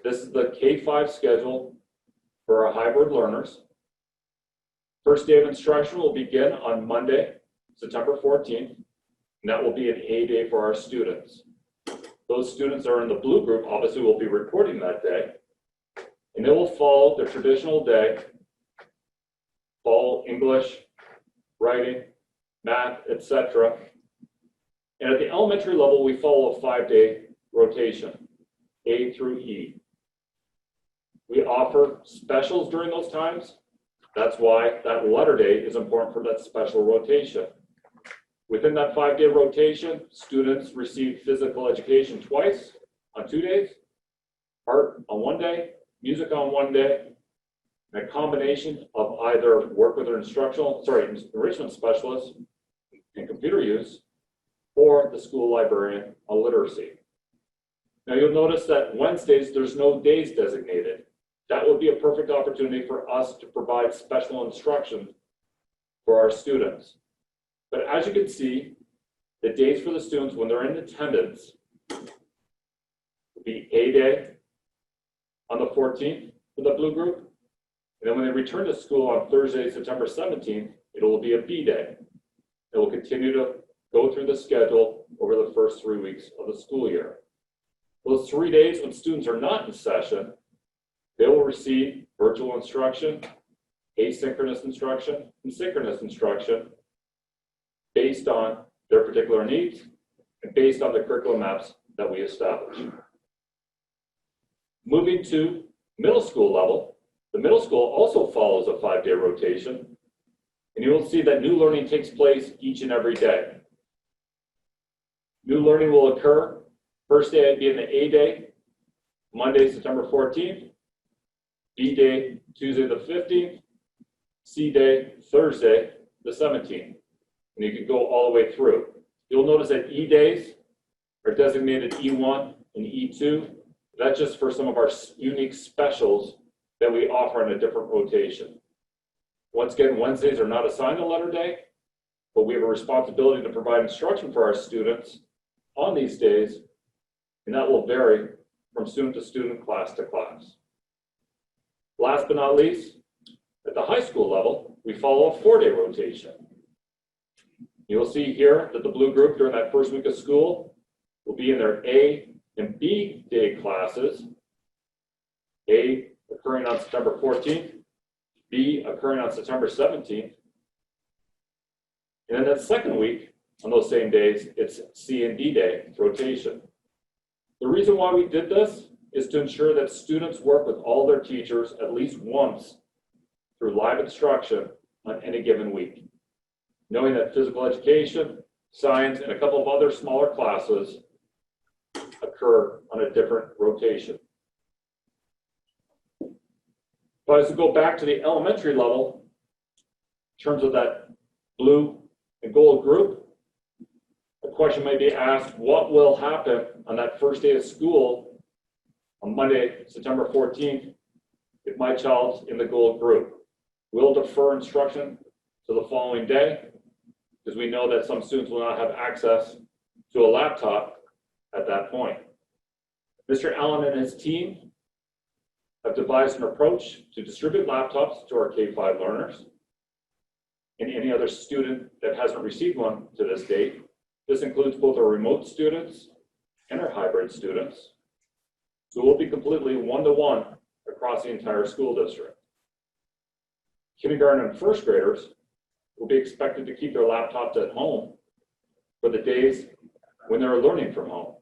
this is the K-5 schedule for our hybrid learners. First day of instruction will begin on Monday, September 14th, and that will be an A day for our students. Those students that are in the blue group obviously will be reporting that day, and they will follow the traditional day, follow English, writing, math, etc. And at the elementary level, we follow a 5-day rotation, A through E. We offer specials during those times. That's why that letter day is important for that special rotation. Within that 5-day rotation, students receive physical education twice on 2 days, art on 1 day, music on 1 day, and a combination of either work with an enrichment specialist in computer use or the school librarian on literacy. Now you'll notice that Wednesdays, there's no days designated. That would be a perfect opportunity for us to provide special instruction for our students. But as you can see, the days for the students when they're in attendance will be A day on the 14th for the blue group. And then when they return to school on Thursday, September 17th, it will be a B day. It will continue to go through the schedule over the first 3 weeks of the school year. Those 3 days when students are not in session, they will receive virtual instruction, asynchronous instruction, and synchronous instruction based on their particular needs and based on the curriculum maps that we establish. Moving to middle school level, the middle school also follows a 5-day rotation, and you will see that new learning takes place each and every day. New learning will occur, first day being the A day, Monday, September 14th, B day, Tuesday the 15th, C day, Thursday the 17th. And you can go all the way through. You'll notice that E days are designated E1 and E2. That's just for some of our unique specials that we offer on a different rotation. Once again, Wednesdays are not assigned a letter day, but we have a responsibility to provide instruction for our students on these days, and that will vary from student to student, class to class. Last but not least, at the high school level, we follow a 4-day rotation. You'll see here that the blue group during that first week of school will be in their A and B day classes, A occurring on September 14th, B occurring on September 17th. And then that second week, on those same days, it's C and D day rotation. The reason why we did this is to ensure that students work with all their teachers at least once through live instruction on any given week. Knowing that physical education, science, and a couple of other smaller classes occur on a different rotation. But as we go back to the elementary level, in terms of that blue and gold group, a question may be asked, what will happen on that first day of school on Monday, September 14th, if my child's in the gold group? We'll defer instruction to the following day, because we know that some students will not have access to a laptop at that point. Mr. Allen and his team have devised an approach to distribute laptops to our K-5 learners and any other student that hasn't received one to this date. This includes both our remote students and our hybrid students. So we'll be completely one-to-one across the entire school district. Kindergarten and first graders will be expected to keep their laptops at home for the days when they're learning from home.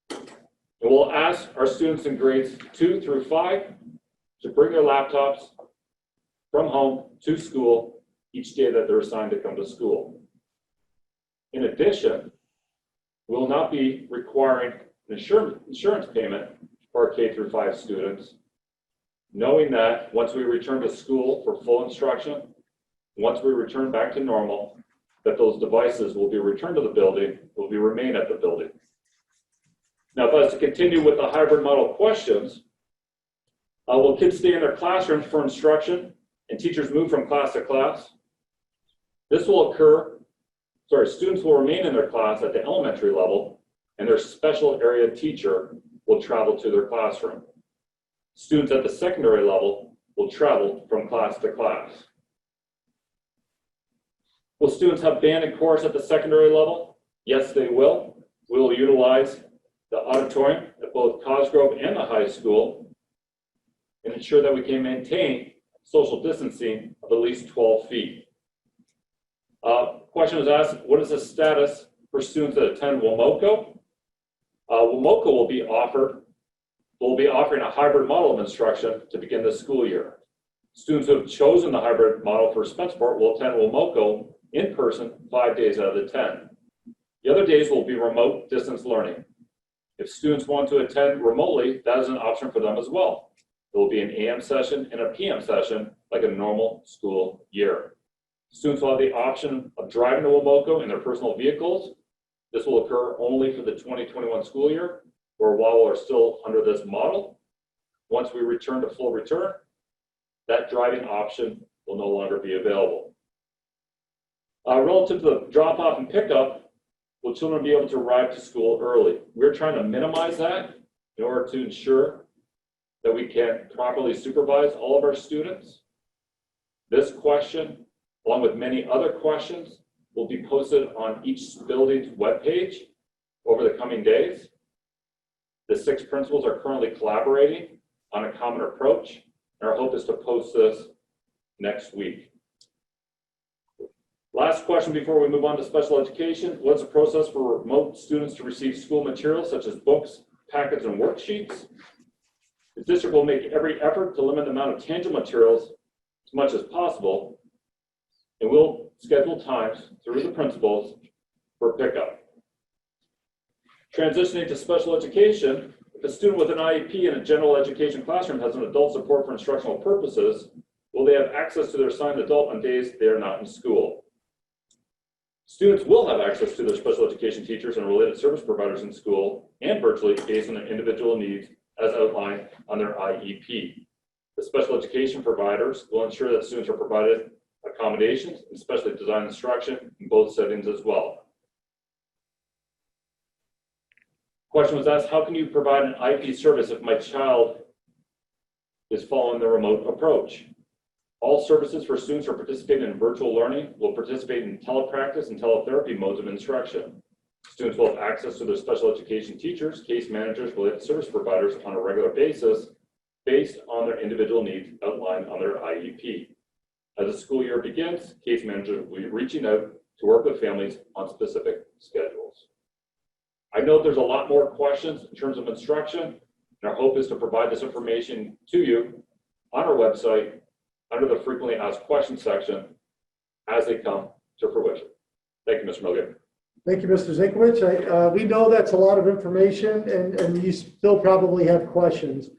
And we'll ask our students in grades 2 through 5 to bring their laptops from home to school each day that they're assigned to come to school. In addition, we will not be requiring an insurance payment for our K through 5 students, knowing that once we return to school for full instruction, once we return back to normal, that those devices will be returned to the building, will remain at the building. Now, if I was to continue with the hybrid model questions, will kids stay in their classrooms for instruction and teachers move from class to class? This will occur, students will remain in their class at the elementary level and their special area teacher will travel to their classroom. Students at the secondary level will travel from class to class. Will students have band and chorus at the secondary level? Yes, they will. We will utilize the auditorium at both Cosgrove and the high school and ensure that we can maintain social distancing of at least 12 feet. Question was asked, what is the status for students that attend WMOCO? WMOCO will be offering a hybrid model of instruction to begin the school year. Students who have chosen the hybrid model for Spencerport will attend WMOCO in person 5 days out of the 10. The other days will be remote distance learning. If students want to attend remotely, that is an option for them as well. There will be an AM session and a PM session like a normal school year. Students will have the option of driving to Wamoco in their personal vehicles. This will occur only for the 2021 school year, or while we're still under this model. Once we return to full return, that driving option will no longer be available. Relative to the drop-off and pickup, will children be able to arrive to school early? We're trying to minimize that in order to ensure that we can properly supervise all of our students. This question, along with many other questions, will be posted on each building's webpage over the coming days. The 6 principals are currently collaborating on a common approach, and our hope is to post this next week. Last question before we move on to special education. What's the process for remote students to receive school materials such as books, packets, and worksheets? The district will make every effort to limit the amount of tangible materials as much as possible, and will schedule times through the principals for pickup. Transitioning to special education, if a student with an IEP in a general education classroom has an adult support for instructional purposes, will they have access to their assigned adult on days they are not in school? Students will have access to their special education teachers and related service providers in school and virtually based on their individual needs as outlined on their IEP. The special education providers will ensure that students are provided accommodations and specially designed instruction in both settings as well. Question was asked, how can you provide an IEP service if my child is following the remote approach? All services for students who are participating in virtual learning will participate in telepractice and teletherapy modes of instruction. Students will have access to their special education teachers, case managers, related service providers on a regular basis based on their individual needs outlined on their IEP. As the school year begins, case managers will be reaching out to work with families on specific schedules. I know there's a lot more questions in terms of instruction, and our hope is to provide this information to you on our website under the frequently asked questions section as they come to fruition. Thank you, Mr. Milgate.
Thank you, Mr. Zinkovich. We know that's a lot of information, and you still probably have questions.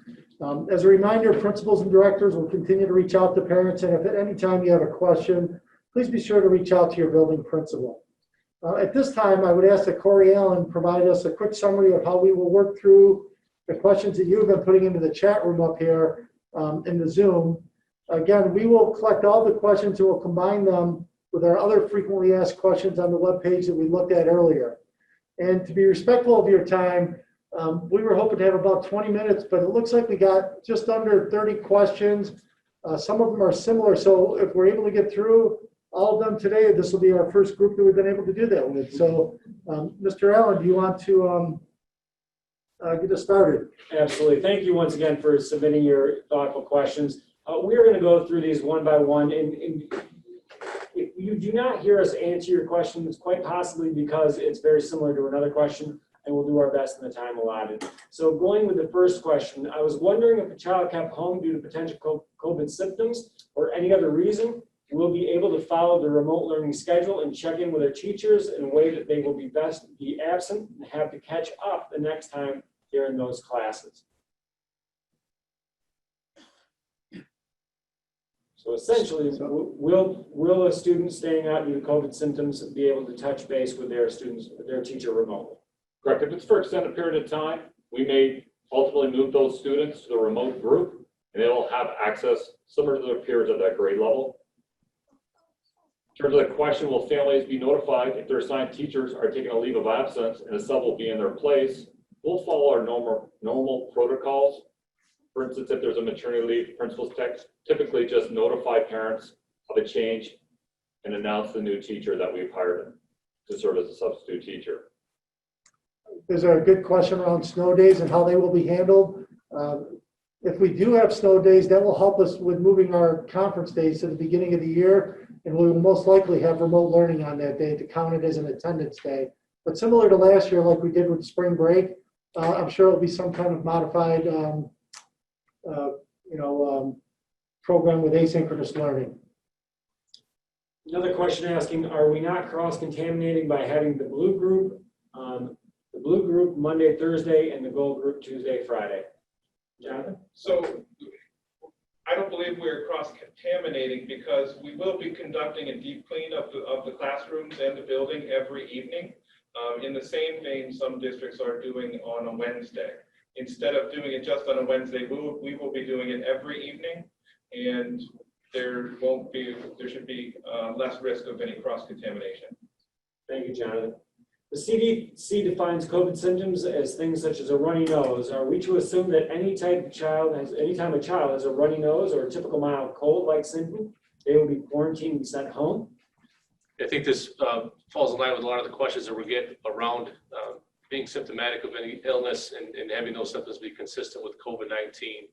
As a reminder, principals and directors will continue to reach out to parents, and if at any time you have a question, please be sure to reach out to your building principal. At this time, I would ask that Corey Allen provide us a quick summary of how we will work through the questions that you've been putting into the chat room up here in the Zoom. Again, we will collect all the questions and we'll combine them with our other frequently asked questions on the webpage that we looked at earlier. And to be respectful of your time, we were hoping to have about 20 minutes, but it looks like we got just under 30 questions. Some of them are similar, so if we're able to get through all of them today, this will be our first group that we've been able to do that with. So, Mr. Allen, do you want to get us started?
Absolutely. Thank you once again for submitting your thoughtful questions. We're going to go through these one by one, and if you do not hear us answer your question, it's quite possibly because it's very similar to another question, and we'll do our best in the time allotted. So going with the first question, I was wondering if a child kept home due to potential COVID symptoms or any other reason, will be able to follow the remote learning schedule and check in with their teachers in a way that they will be best be absent and have to catch up the next time they're in those classes. So essentially, will a student staying out due to COVID symptoms be able to touch base with their students, their teacher remotely?
Correct. If it's for an extended period of time, we may ultimately move those students to the remote group, and they will have access similar to their peers at that grade level. In terms of the question, will families be notified if their assigned teachers are taking a leave of absence and a sub will be in their place? We'll follow our normal protocols. For instance, if there's a maternity leave, principals typically just notify parents of a change and announce the new teacher that we've hired to serve as a substitute teacher.
There's a good question around snow days and how they will be handled. If we do have snow days, that will help us with moving our conference days to the beginning of the year, and we will most likely have remote learning on that day to count it as an attendance day. But similar to last year, like we did with spring break, I'm sure it'll be some kind of modified program with asynchronous learning.
Another question asking, are we not cross-contaminating by having the blue group Monday, Thursday, and the gold group Tuesday, Friday? Jonathan?
So I don't believe we're cross-contaminating because we will be conducting a deep clean of the classrooms and the building every evening. In the same vein, some districts are doing on a Wednesday. Instead of doing it just on a Wednesday, we will be doing it every evening, and there should be less risk of any cross-contamination.
Thank you, Jonathan. The CDC defines COVID symptoms as things such as a runny nose. Are we to assume that anytime a child has a runny nose or a typical mild cold-like symptom, they will be quarantined and sent home?
I think this falls in line with a lot of the questions that we get around being symptomatic of any illness and having those symptoms be consistent with COVID-19.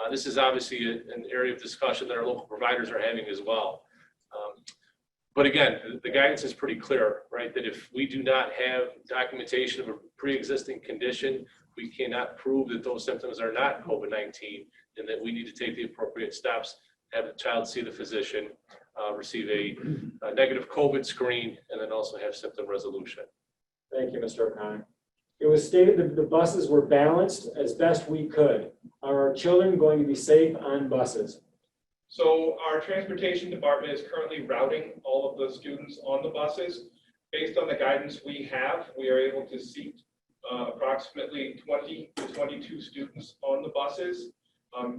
This is obviously an area of discussion that our local providers are having as well. But again, the guidance is pretty clear, right? That if we do not have documentation of a pre-existing condition, we cannot prove that those symptoms are not COVID-19, and that we need to take the appropriate steps, have the child see the physician, receive a negative COVID screen, and then also have symptom resolution.
Thank you, Mr. O'Connor. It was stated that the buses were balanced as best we could. Are our children going to be safe on buses?
So our transportation department is currently routing all of the students on the buses. Based on the guidance we have, we are able to seat approximately 20 to 22 students on the buses,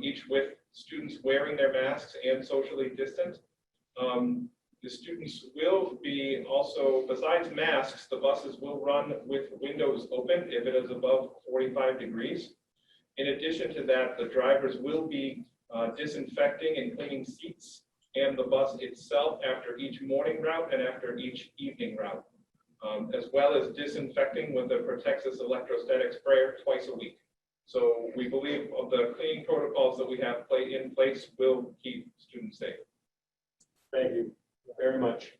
each with students wearing their masks and socially distant. The students will be also, besides masks, the buses will run with windows open if it is above 45 degrees. In addition to that, the drivers will be disinfecting and cleaning seats and the bus itself after each morning route and after each evening route, as well as disinfecting with the Protexis electrostatic sprayer twice a week. So we believe of the cleaning protocols that we have in place will keep students safe.
Thank you very much.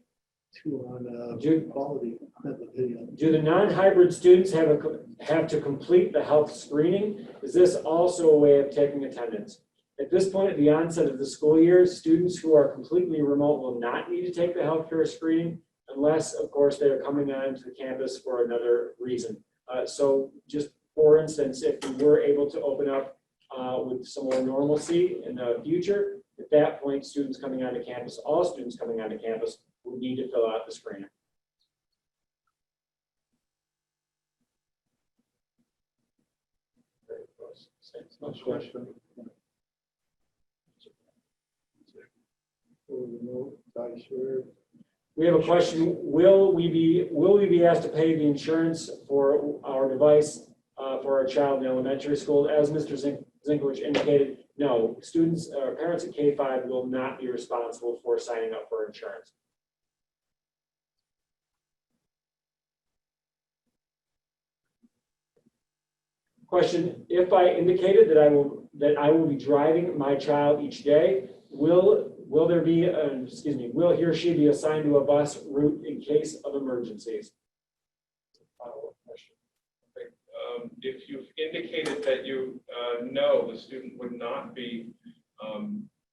Two on
Jude.
quality of the video.
Do the non-hybrid students have to complete the health screening? Is this also a way of taking attendance? At this point, at the onset of the school year, students who are completely remote will not need to take the healthcare screening unless, of course, they are coming onto the campus for another reason. So just for instance, if we were able to open up with some more normalcy in the future, at that point, students coming onto campus, all students coming onto campus would need to fill out the screening.
Next question. We have a question.
Will we be asked to pay the insurance for our device for our child in elementary school? As Mr. Zinkovich indicated, no, students or parents at K-5 will not be responsible for signing up for insurance. Question, if I indicated that I will be driving my child each day, will he or she be assigned to a bus route in case of emergencies?
If you've indicated that you know the student would not be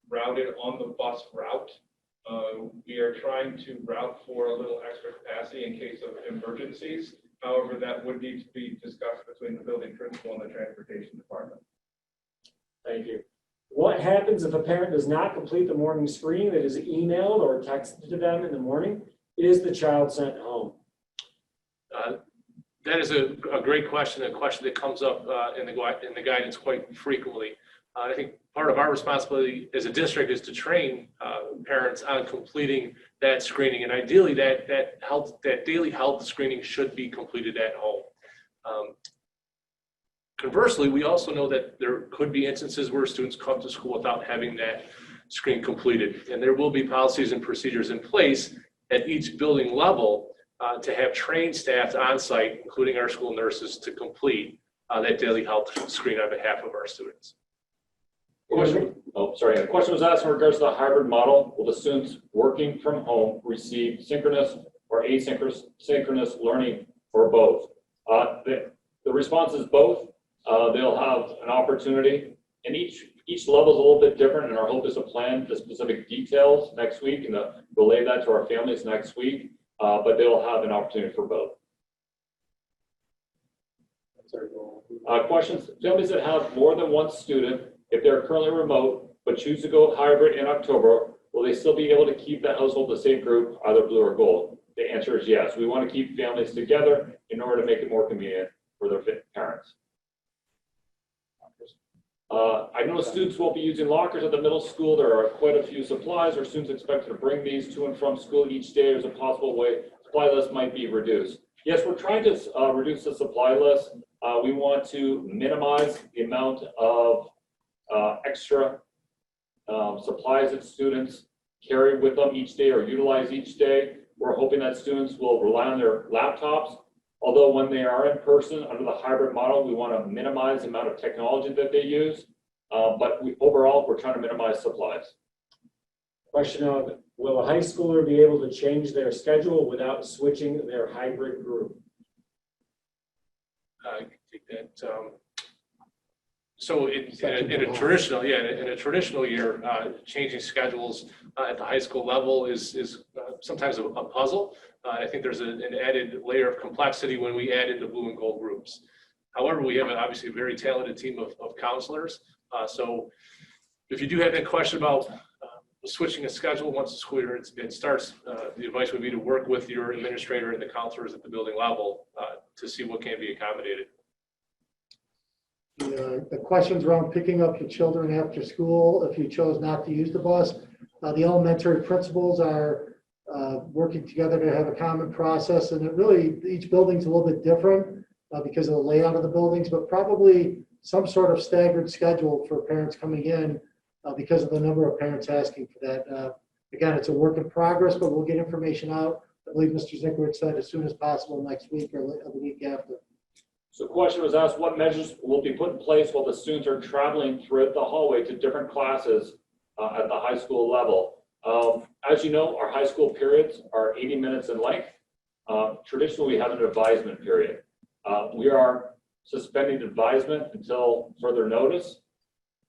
routed on the bus route, we are trying to route for a little extra capacity in case of emergencies. However, that would need to be discussed between the building principal and the transportation department.
Thank you. What happens if a parent does not complete the morning screening that is emailed or texted to them in the morning? Is the child sent home?
That is a great question, a question that comes up in the guidance quite frequently. I think part of our responsibility as a district is to train parents on completing that screening, and ideally that daily health screening should be completed at home. Conversely, we also know that there could be instances where students come to school without having that screen completed, and there will be policies and procedures in place at each building level to have trained staff on site, including our school nurses, to complete that daily health screen on behalf of our students.
Question, the question was asked in regards to the hybrid model. Will the students working from home receive synchronous or asynchronous learning or both? The response is both. They'll have an opportunity, and each Each level is a little bit different, and our hope is to plan the specific details next week and relay that to our families next week, but they'll have an opportunity for both. Questions, families that have more than one student, if they're currently remote, but choose to go hybrid in October, will they still be able to keep that household the same group, either blue or gold? The answer is yes. We want to keep families together in order to make it more convenient for their parents. I know students won't be using lockers at the middle school. There are quite a few supplies. Are students expected to bring these to and from school each day? There's a possible way supply list might be reduced. Yes, we're trying to reduce the supply list. We want to minimize the amount of extra supplies that students carry with them each day or utilize each day. We're hoping that students will rely on their laptops. Although when they are in person under the hybrid model, we want to minimize the amount of technology that they use. But overall, we're trying to minimize supplies.
Question of, will a high schooler be able to change their schedule without switching their hybrid group?
I can take that. So in a traditional, in a traditional year, changing schedules at the high school level is sometimes a puzzle. I think there's an added layer of complexity when we add in the blue and gold groups. However, we have obviously a very talented team of counselors. So if you do have any question about switching a schedule once the school year it starts, the advice would be to work with your administrator and the counselors at the building level to see what can be accommodated.
The questions around picking up your children after school, if you chose not to use the bus, the elementary principals are working together to have a common process, and it really, each building's a little bit different because of the layout of the buildings, but probably some sort of staggered schedule for parents coming in because of the number of parents asking for that. Again, it's a work in progress, but we'll get information out. I believe Mr. Zinkowitz said as soon as possible next week or the week after.
So the question was asked, what measures will be put in place while the students are traveling throughout the hallway to different classes at the high school level? As you know, our high school periods are 80 minutes in length. Traditionally, we have an advisement period. We are suspending advisement until further notice,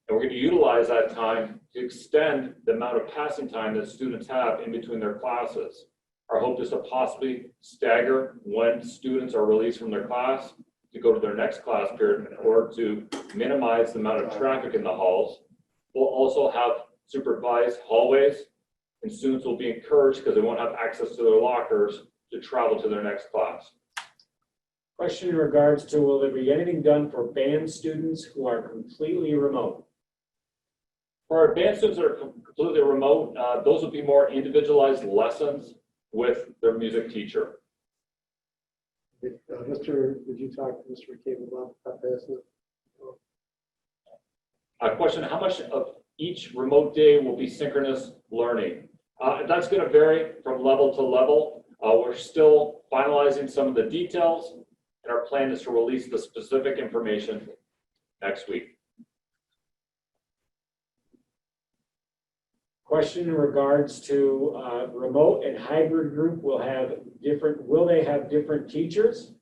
and we're going to utilize that time to extend the amount of passing time that students have in between their classes. Our hope is to possibly stagger when students are released from their class to go to their next class period in order to minimize the amount of traffic in the halls. We'll also have supervised hallways, and students will be encouraged, because they won't have access to their lockers, to travel to their next class.
Question in regards to, will there be anything done for band students who are completely remote?
For our advanced students that are completely remote, those would be more individualized lessons with their music teacher.
Did you talk to Mr. McCabe about this?
Question, how much of each remote day will be synchronous learning? That's going to vary from level to level. We're still finalizing some of the details, and our plan is to release the specific information next week.
Question in regards to remote and hybrid group will they have different teachers?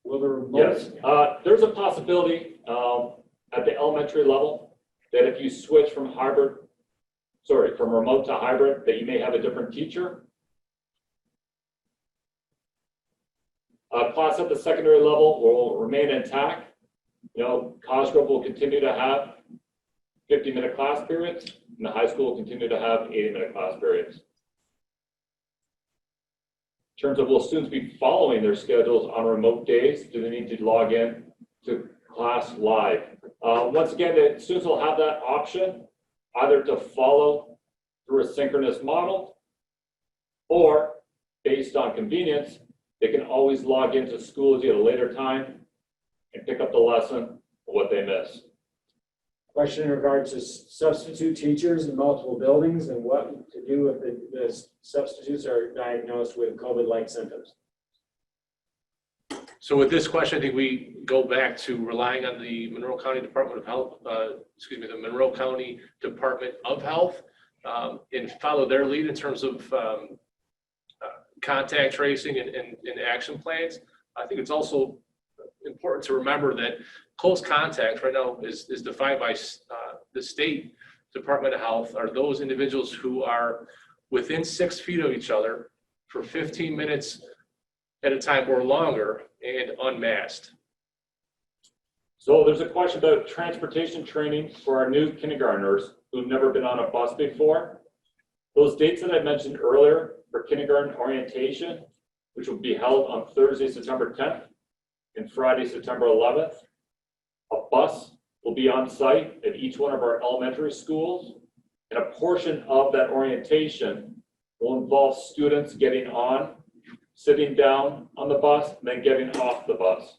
Will the remote?
Yes, there's a possibility at the elementary level that if you switch from remote to hybrid, that you may have a different teacher. Class at the secondary level will remain intact. Cosgrove will continue to have 50-minute class periods, and the high school will continue to have 80-minute class periods. In terms of, will students be following their schedules on remote days? Do they need to log in to class live? Once again, the students will have that option either to follow through a synchronous model, or based on convenience, they can always log into Schoology at a later time and pick up the lesson of what they missed.
Question in regards to substitute teachers in multiple buildings and what to do if the substitutes are diagnosed with COVID-like symptoms.
So with this question, I think we go back to relying on the Monroe County Department of Health, the Monroe County Department of Health, and follow their lead in terms of contact tracing and action plans. I think it's also important to remember that close contacts right now is defined by the state Department of Health are those individuals who are within 6 feet of each other for 15 minutes at a time or longer and unmasked.
So there's a question about transportation training for our new kindergartners who've never been on a bus before. Those dates that I mentioned earlier for kindergarten orientation, which will be held on Thursday, September 10th and Friday, September 11th. A bus will be on site at each one of our elementary schools, and a portion of that orientation will involve students getting on, sitting down on the bus, and then getting off the bus.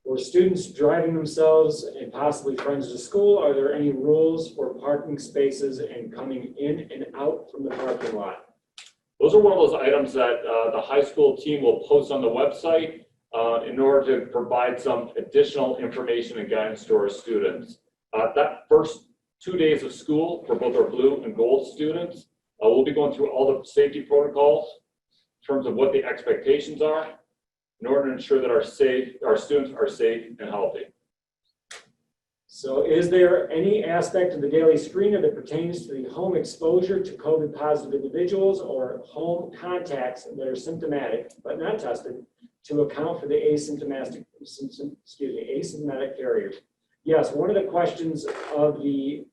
For students driving themselves and possibly friends to school, are there any rules for parking spaces and coming in and out from the parking lot?
Those are one of those items that the high school team will post on the website in order to provide some additional information and guidance to our students. That first 2 days of school for both our blue and gold students, we'll be going through all the safety protocols in terms of what the expectations are in order to ensure that our students are safe and healthy.
So is there any aspect of the daily screener that pertains to the home exposure to COVID positive individuals or home contacts that are symptomatic but not tested to account for the asymptomatic carriers? Yes, one of the questions of the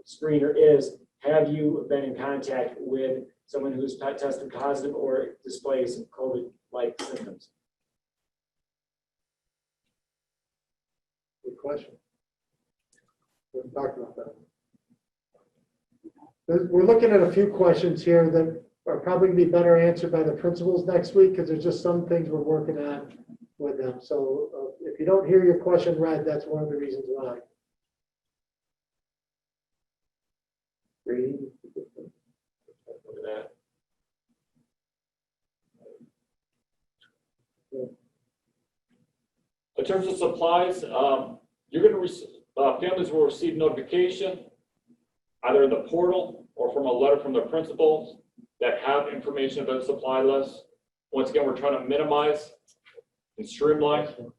screener is, have you been in contact with someone who's tested positive or displays COVID-like symptoms?
Good question. We haven't talked about that. We're looking at a few questions here that are probably going to be better answered by the principals next week because there's just some things we're working on with them. So if you don't hear your question read, that's one of the reasons why. Reading.
Look at that.
In terms of supplies, you're going to receive, families will receive notification either in the portal or from a letter from their principals that have information about the supply list. Once again, we're trying to minimize and streamline the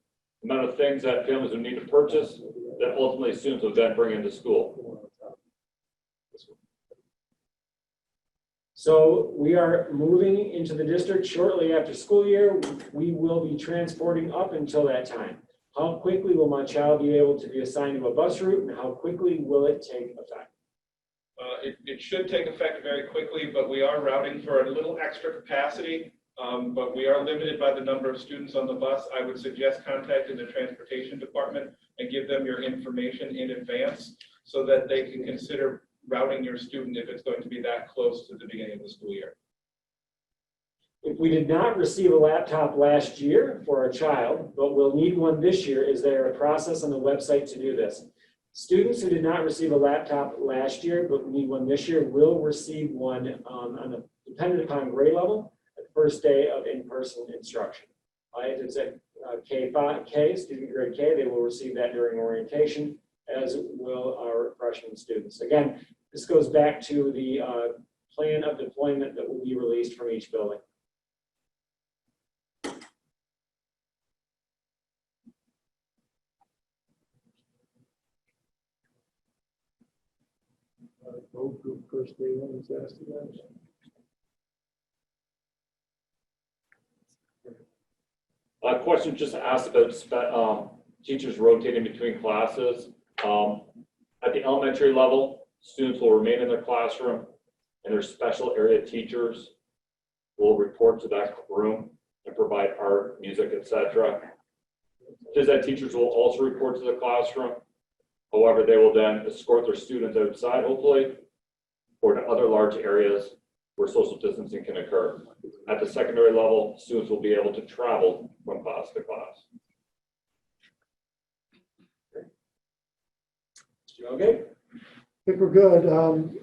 amount of things that families would need to purchase that ultimately students will then bring into school.
So we are moving into the district shortly after school year. We will be transporting up until that time. How quickly will my child be able to be assigned to a bus route, and how quickly will it take effect?
It should take effect very quickly, but we are routing for a little extra capacity. But we are limited by the number of students on the bus. I would suggest contacting the transportation department and give them your information in advance so that they can consider routing your student if it's going to be that close to the beginning of the school year.
If we did not receive a laptop last year for a child, but will need one this year, is there a process on the website to do this? Students who did not receive a laptop last year, but need one this year, will receive one dependent upon grade level, at the first day of in-person instruction. If it's at K, student grade K, they will receive that during orientation, as will our freshman students. Again, this goes back to the plan of deployment that will be released from each building.
Both group first day one is asked about.
A question just asked about teachers rotating between classes. At the elementary level, students will remain in their classroom and their special area teachers will report to that room and provide art, music, etc. Phys ed teachers will also report to the classroom. However, they will then escort their students outside, hopefully, or to other large areas where social distancing can occur. At the secondary level, students will be able to travel from class to class.
Okay.
I think we're good.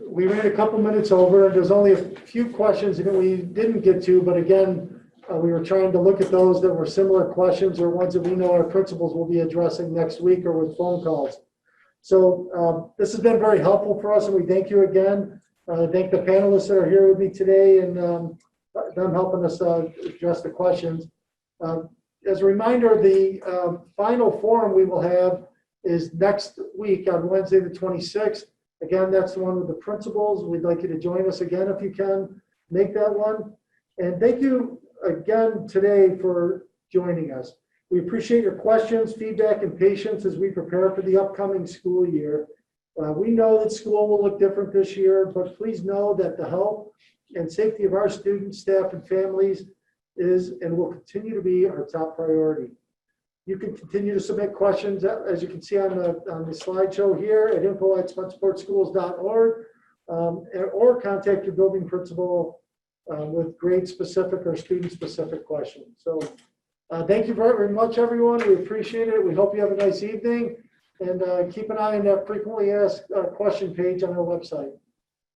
We ran a couple minutes over, and there's only a few questions that we didn't get to, but again, we were trying to look at those that were similar questions or ones that we know our principals will be addressing next week or with phone calls. So this has been very helpful for us, and we thank you again. Thank the panelists that are here with me today and them helping us address the questions. As a reminder, the final forum we will have is next week on Wednesday, the 26th. Again, that's the one with the principals. We'd like you to join us again if you can make that one. And thank you again today for joining us. We appreciate your questions, feedback, and patience as we prepare for the upcoming school year. We know that school will look different this year, but please know that the health and safety of our students, staff, and families is and will continue to be our top priority. You can continue to submit questions, as you can see on the slideshow here, at info@spencerportschools.org, or contact your building principal with grade-specific or student-specific questions. So thank you very much, everyone. We appreciate it. We hope you have a nice evening. And keep an eye on that frequently asked question page on our website.